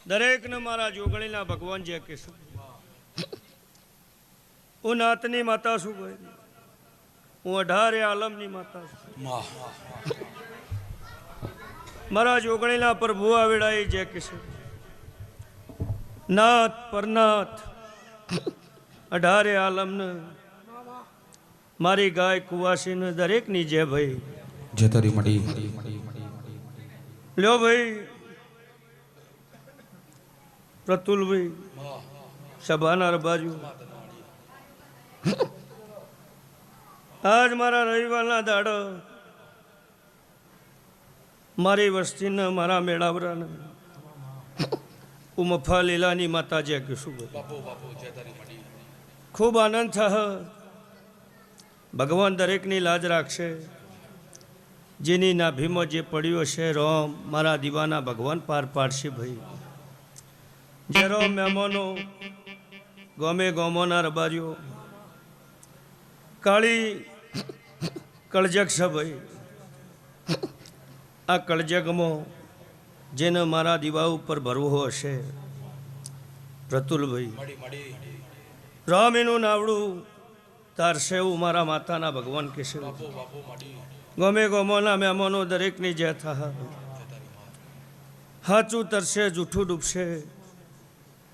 દરેકને મારા જોગણીના ભગવાન જે કે શું હું નાતની માતા છું ભાઈ, હું 18 આલમની માતા છું. મારા જોગણીના પ્રભુ આવેડા જે કે છે નાથ પરનાથ 18 આલમને મારી ગાય કુવાસીને દરેકની જય ભાઈ જય તારી મડી લ્યો ભાઈ પ્રતુલભાઈ સભાના બાજુ આજ મારા રવિવારના દાડો મારી વસ્તીને મારા મેળાવરાને હું મફા લીલાની માતા જે કહીશું ખૂબ આનંદ થશે. ભગવાન દરેકની લાજ રાખશે. જેની નાભીમાં જે પડ્યો છે રોમ મારા દીવાના ભગવાન પાર પાડશે ભાઈ. જે રોમ મહેમાનો ગમે ગોમોના રબારીઓ કાળી કળજગ છે ભાઈ. આ કળજગમાં જેને મારા દીવા ઉપર ભરવો હશે પ્રતુલભાઈ રામ એનું નાવડું તારશે એવું મારા માતાના ભગવાન કહેશે. ગમે ગોમોના મહેમાનો દરેકની જે થા હાચું તરશે જૂઠું ડૂબશે.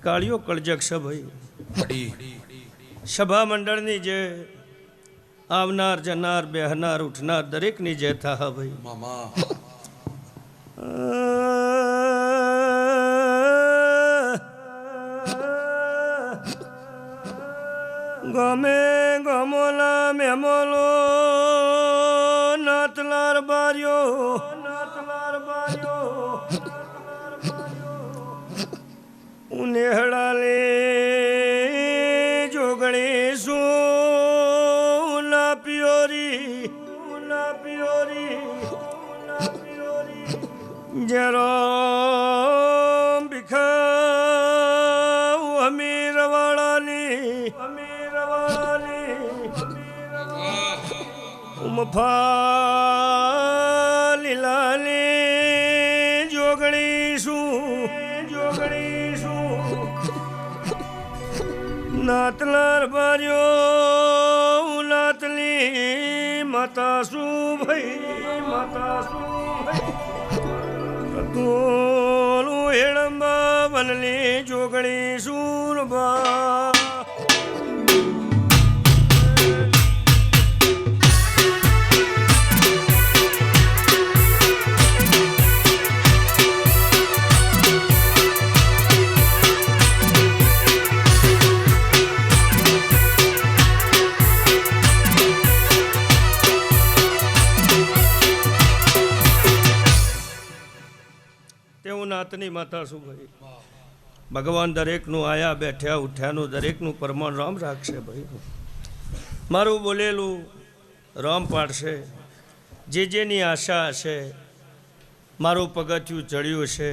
કાળિયો કળજગ છે ભાઈ. સભા મંડળની જે આવનાર જનાર બેહનાર ઉઠનાર દરેકની જે થા ભાઈ. ગમે ગમોના મહેમાનો નાતલાર બાર્યો ઉનેહડાલે જોગણી શું ના પિયોરી જરો ભીખા અમીર વાળાની મફા લીલાની જોગણી શું નાતલાર બાર્યો નાતલી માતા શું ભાઈ. તોલું હેડંબા બનલી જોગણી શું બા. નાતની માતા શું ભાઈ. ભગવાન દરેકનું આયા બેઠ્યા ઉઠ્યાનું દરેકનું પ્રમાણ રામ રાખશે ભાઈ. મારું બોલેલું રામ પાડશે. જે જેની આશા હશે મારું પગથિયું ચડ્યું છે